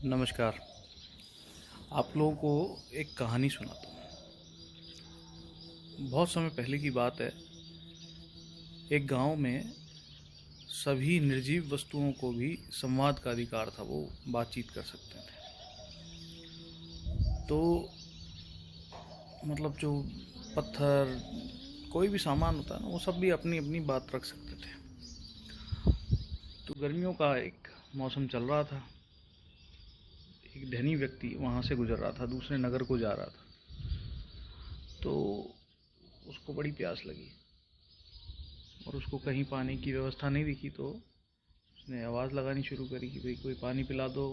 नमस्कार। आप लोगों को एक कहानी सुनाता हूँ। बहुत समय पहले की बात है। एक गांव में सभी निर्जीव वस्तुओं को भी संवाद का अधिकार था, वो बातचीत कर सकते थे। तो मतलब जो पत्थर, कोई भी सामान होता है ना, वो सब भी अपनी अपनी बात रख सकते थे। तो गर्मियों का एक मौसम चल रहा था। एक धनी व्यक्ति वहाँ से गुजर रहा था, दूसरे नगर को जा रहा था। तो उसको बड़ी प्यास लगी और उसको कहीं पानी की व्यवस्था नहीं दिखी। तो उसने आवाज़ लगानी शुरू करी कि भाई कोई पानी पिला दो,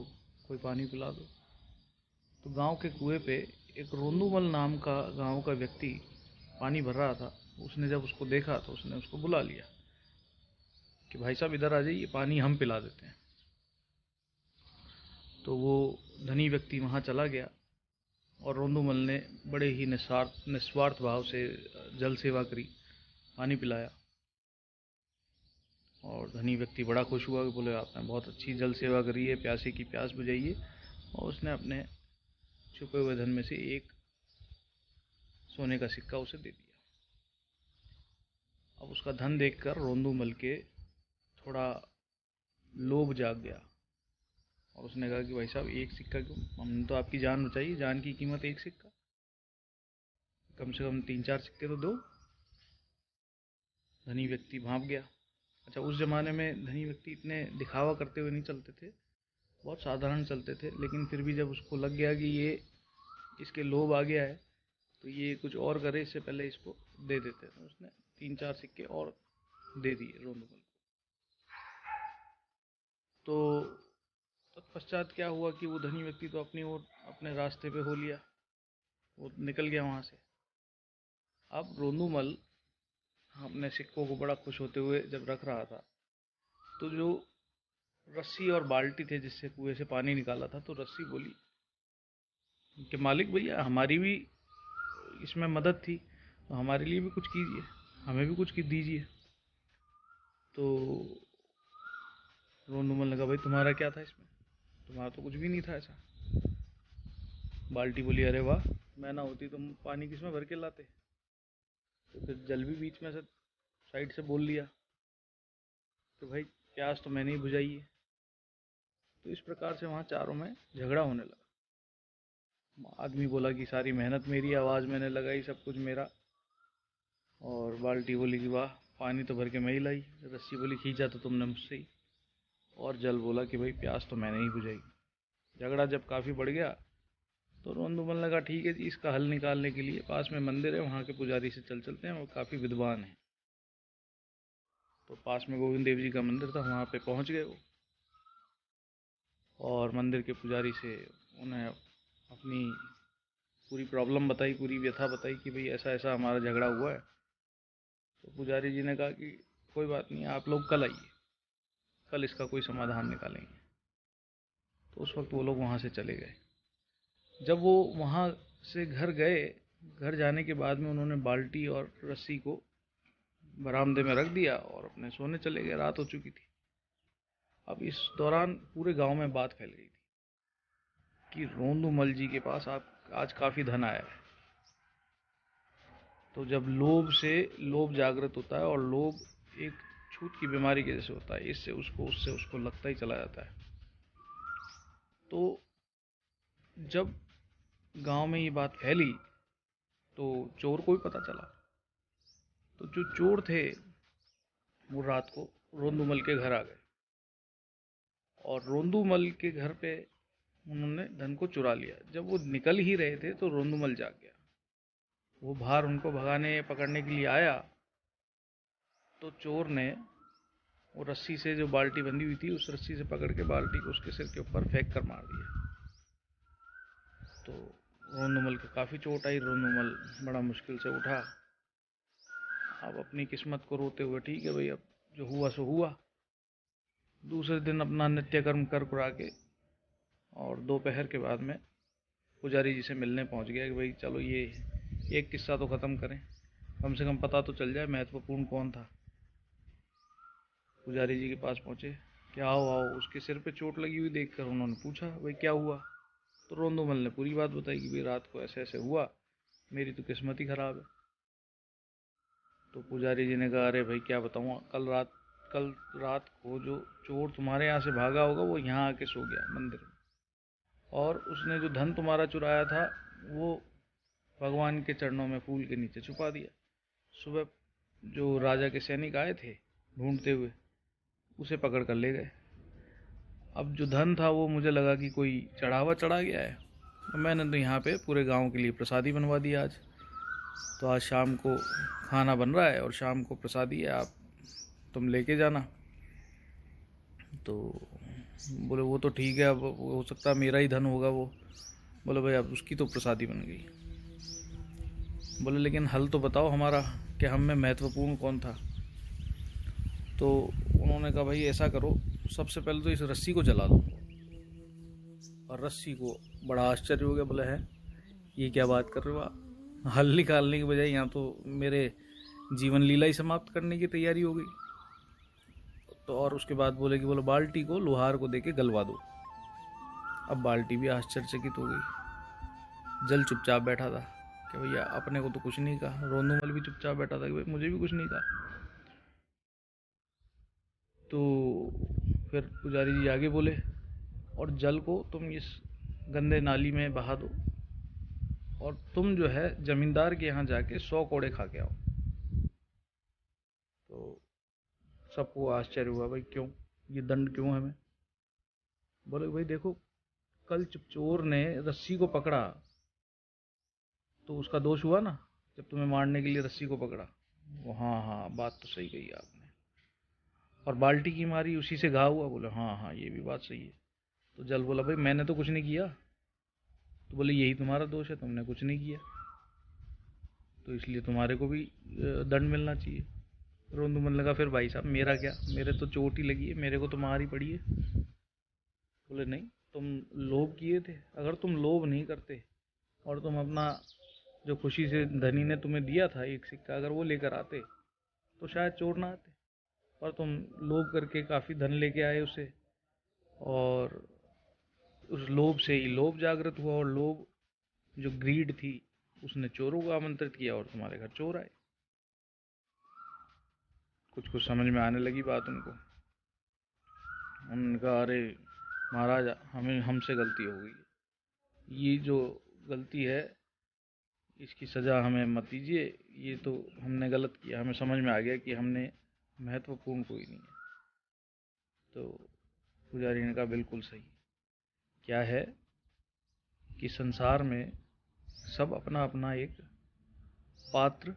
कोई पानी पिला दो। तो गांव के कुएं पे एक रोंदूमल नाम का गांव का व्यक्ति पानी भर रहा था। उसने जब उसको देखा तो उसने उसको बुला लिया कि भाई साहब इधर आ जाइए, पानी हम पिला देते हैं। तो वो धनी व्यक्ति वहाँ चला गया और रोंदूमल ने बड़े ही निस्वार्थ भाव से जल सेवा करी, पानी पिलाया। और धनी व्यक्ति बड़ा खुश हुआ कि बोले आपने बहुत अच्छी जल सेवा करी है, प्यासे की प्यास बुझाई है। और उसने अपने छुपे हुए धन में से एक सोने का सिक्का उसे दे दिया। अब उसका धन देखकर रोंदूमल के थोड़ा लोभ जाग गया और उसने कहा कि भाई साहब एक सिक्का क्यों, हमने तो आपकी जान बचाई, जान की कीमत एक सिक्का, कम से कम तीन चार सिक्के तो दो। धनी व्यक्ति भांप गया। अच्छा, उस जमाने में धनी व्यक्ति इतने दिखावा करते हुए नहीं चलते थे, बहुत साधारण चलते थे। लेकिन फिर भी जब उसको लग गया कि ये इसके लोभ आ गया है तो ये कुछ और करे, इससे पहले इसको दे देते। तो उसने तीन चार सिक्के और दे दिए रोंदूमल को। तो तत्पश्चात क्या हुआ कि वो धनी व्यक्ति तो अपनी ओर अपने रास्ते पे हो लिया, वो निकल गया वहाँ से। अब रोंदूमल अपने सिक्कों को बड़ा खुश होते हुए जब रख रहा था, तो जो रस्सी और बाल्टी थे जिससे कुएं से पानी निकाला था, तो रस्सी बोली कि मालिक भैया, हमारी भी इसमें मदद थी, तो हमारे लिए भी कुछ कीजिए, हमें भी कुछ दीजिए। तो रोंदूमल ने कहा भाई तुम्हारा क्या था इसमें, तुम्हारा तो कुछ भी नहीं था ऐसा। बाल्टी बोली अरे वाह, मैं ना होती तुम पानी किसमें भर के लाते। तो फिर जल भी बीच में से साइड से बोल लिया कि भाई प्यास तो मैंने ही बुझाई है। तो इस प्रकार से वहाँ चारों में झगड़ा होने लगा। आदमी बोला कि सारी मेहनत मेरी, आवाज़ मैंने लगाई, सब कुछ मेरा। और बाल्टी बोली कि वाह, पानी तो भर के मैं ही लाई। रस्सी बोली खींचा तो तुमने मुझसे ही। और जल बोला कि भाई प्यास तो मैंने ही बुझाई। झगड़ा जब काफ़ी बढ़ गया तो रोंदूमल ने कहा ठीक है जी, इसका हल निकालने के लिए पास में मंदिर है, वहाँ के पुजारी से चल चलते हैं, वो काफ़ी विद्वान है। तो पास में गोविंद देव जी का मंदिर था, वहाँ पे पहुँच गए वो। और मंदिर के पुजारी से उन्हें अपनी पूरी प्रॉब्लम बताई, पूरी व्यथा बताई कि भाई ऐसा ऐसा हमारा झगड़ा हुआ है। तो पुजारी जी ने कहा कि कोई बात नहीं, आप लोग कल आइए, कल इसका कोई समाधान निकालेंगे। तो उस वक्त वो लोग वहाँ से चले गए। जब वो वहाँ से घर गए, घर जाने के बाद में उन्होंने बाल्टी और रस्सी को बरामदे में रख दिया और अपने सोने चले गए। रात हो चुकी थी। अब इस दौरान पूरे गांव में बात फैल गई थी कि रोंदूमल जी के पास आज काफ़ी धन आया है। तो जब लोभ से लोभ जागृत होता है, और लोभ एक छूत की बीमारी के जैसे होता है, इससे उसको उससे उसको लगता ही चला जाता है। तो जब गांव में ये बात फैली तो चोर को भी पता चला। तो जो चोर थे वो रात को रोंदूमल के घर आ गए और रोंदूमल के घर पे उन्होंने धन को चुरा लिया। जब वो निकल ही रहे थे तो रोंदूमल जाग गया। वो बाहर उनको भगाने पकड़ने के लिए आया तो चोर ने वो रस्सी से, जो बाल्टी बंधी हुई थी, उस रस्सी से पकड़ के बाल्टी को उसके सिर के ऊपर फेंक कर मार दिया। तो रोंदूमल को काफ़ी चोट आई। रोंदूमल बड़ा मुश्किल से उठा। अब अपनी किस्मत को रोते हुए, ठीक है भाई, अब जो हुआ सो हुआ। दूसरे दिन अपना नित्य कर्म कर कुरा के और दोपहर के बाद में पुजारी जी से मिलने पहुंच गया कि भाई चलो ये एक किस्सा तो ख़त्म करें, कम से कम पता तो चल जाए महत्वपूर्ण कौन था। पुजारी जी के पास पहुंचे। कि आओ आओ। उसके सिर पे चोट लगी हुई देखकर उन्होंने पूछा, भाई क्या हुआ? तो रोंदोमल ने पूरी बात बताई कि भाई रात को ऐसे ऐसे हुआ, मेरी तो किस्मत ही खराब है। तो पुजारी जी ने कहा, अरे भाई क्या बताऊँ, कल रात को जो चोर तुम्हारे यहाँ से भागा होगा वो यहाँ आके सो गया मंदिर में, और उसने जो धन तुम्हारा चुराया था वो भगवान के चरणों में फूल के नीचे छुपा दिया। सुबह जो राजा के सैनिक आए थे ढूंढते हुए, उसे पकड़ कर ले गए। अब जो धन था वो मुझे लगा कि कोई चढ़ावा चढ़ा गया है, तो मैंने तो यहाँ पे पूरे गांव के लिए प्रसादी बनवा दिया आज। तो आज शाम को खाना बन रहा है और शाम को प्रसादी है, आप तुम लेके जाना। तो बोले वो तो ठीक है, अब हो सकता है मेरा ही धन होगा वो। बोले भाई अब उसकी तो प्रसादी बन गई। बोले लेकिन हल तो बताओ हमारा, कि हम में महत्वपूर्ण कौन था? तो उन्होंने कहा, भाई ऐसा करो, सबसे पहले तो इस रस्सी को जला दो। और रस्सी को बड़ा आश्चर्य हो गया, बोले है ये क्या बात कर रहे हो आप? हल निकालने की बजाय यहाँ तो मेरे जीवन लीला ही समाप्त करने की तैयारी हो गई। तो और उसके बाद बोले कि बोलो बाल्टी को लोहार को देके गलवा दो। अब बाल्टी भी आश्चर्यचकित हो गई। जल चुपचाप बैठा था कि भैया अपने को तो कुछ नहीं कहा। रोंदूमल भी चुपचाप बैठा था कि भाई मुझे भी कुछ नहीं कहा। तो फिर पुजारी जी आगे बोले, और जल को तुम इस गंदे नाली में बहा दो, और तुम जो है जमींदार के यहाँ जाके 100 कोड़े खा के आओ। तो सबको आश्चर्य हुआ, भाई क्यों, ये दंड क्यों हमें? बोले भाई देखो, कल चोर ने रस्सी को पकड़ा तो उसका दोष हुआ ना, जब तुम्हें मारने के लिए रस्सी को पकड़ा। वो हाँ हाँ बात तो सही कही आपने। और बाल्टी की मारी उसी से घाव हुआ। बोले हाँ हाँ ये भी बात सही है। तो जल बोला, भाई मैंने तो कुछ नहीं किया। तो बोले यही तुम्हारा दोष है, तुमने कुछ नहीं किया, तो इसलिए तुम्हारे को भी दंड मिलना चाहिए। रोंदूमल लगा, फिर भाई साहब मेरा क्या, मेरे तो चोट ही लगी है, मेरे को तो मार ही पड़ी है। बोले नहीं, तुम लोभ किए थे। अगर तुम लोभ नहीं करते और तुम अपना जो खुशी से धनी ने तुम्हें दिया था एक सिक्का, अगर वो लेकर आते तो शायद चोर ना आते। पर तुम लोभ करके काफ़ी धन लेके आए उसे, और उस लोभ से ही लोभ जागृत हुआ, और लोभ जो ग्रीड थी उसने चोरों को आमंत्रित किया और तुम्हारे घर चोर आए। कुछ कुछ समझ में आने लगी बात उनको। उनका, अरे महाराज हमें हमसे गलती हो गई, ये जो गलती है इसकी सज़ा हमें मत दीजिए, ये तो हमने गलत किया, हमें समझ में आ गया कि हमने महत्वपूर्ण कोई नहीं है। तो पुजारी ने कहा, बिल्कुल सही। क्या है कि संसार में सब अपना अपना एक पात्र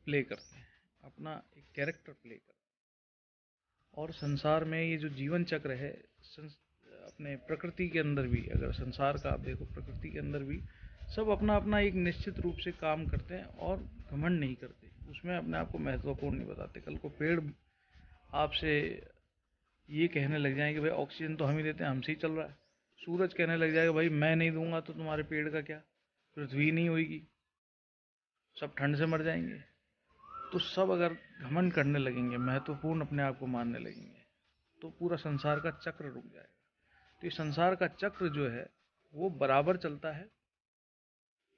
प्ले करते हैं, अपना एक कैरेक्टर प्ले करते हैं। और संसार में ये जो जीवन चक्र है, अपने प्रकृति के अंदर भी, अगर संसार का आप देखो, प्रकृति के अंदर भी सब अपना अपना एक निश्चित रूप से काम करते हैं और घमंड नहीं करते, उसमें अपने आप को महत्वपूर्ण नहीं बताते। कल को पेड़ आपसे ये कहने लग जाएंगे, भाई ऑक्सीजन तो हम ही देते हैं, हमसे ही चल रहा है। सूरज कहने लग जाएगा, भाई मैं नहीं दूंगा तो तुम्हारे पेड़ का क्या, पृथ्वी नहीं होगी, सब ठंड से मर जाएंगे। तो सब अगर घमंड करने लगेंगे, महत्वपूर्ण अपने आप को मानने लगेंगे, तो पूरा संसार का चक्र रुक जाएगा। तो ये संसार का चक्र जो है वो बराबर चलता है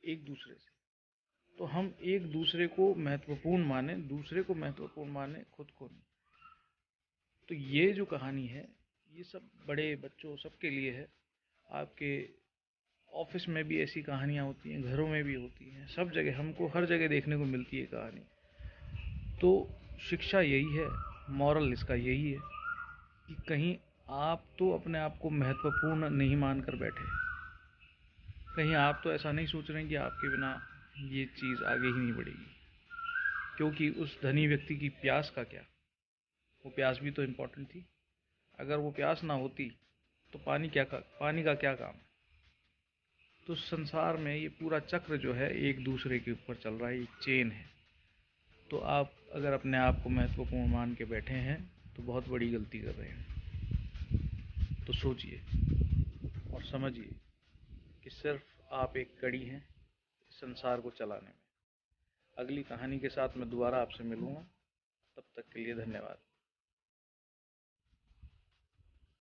एक दूसरे से। तो हम एक दूसरे को महत्वपूर्ण माने, दूसरे को महत्वपूर्ण माने, खुद को नहीं। तो ये जो कहानी है ये सब बड़े बच्चों सबके लिए है। आपके ऑफिस में भी ऐसी कहानियाँ होती हैं, घरों में भी होती हैं, सब जगह हमको हर जगह देखने को मिलती है कहानी। तो शिक्षा यही है, मॉरल इसका यही है कि कहीं आप तो अपने आप को महत्वपूर्ण नहीं मानकर बैठे, कहीं आप तो ऐसा नहीं सोच रहे हैं कि आपके बिना ये चीज़ आगे ही नहीं बढ़ेगी। क्योंकि उस धनी व्यक्ति की प्यास का क्या, वो प्यास भी तो इम्पोर्टेंट थी। अगर वो प्यास ना होती तो पानी का क्या काम। तो संसार में ये पूरा चक्र जो है एक दूसरे के ऊपर चल रहा है, एक चेन है। तो आप अगर अपने आप को महत्वपूर्ण मान के बैठे हैं तो बहुत बड़ी गलती कर रहे हैं। तो सोचिए और समझिए कि सिर्फ आप एक कड़ी हैं संसार को चलाने में। अगली कहानी के साथ मैं दोबारा आपसे मिलूँगा, तब तक के लिए धन्यवाद।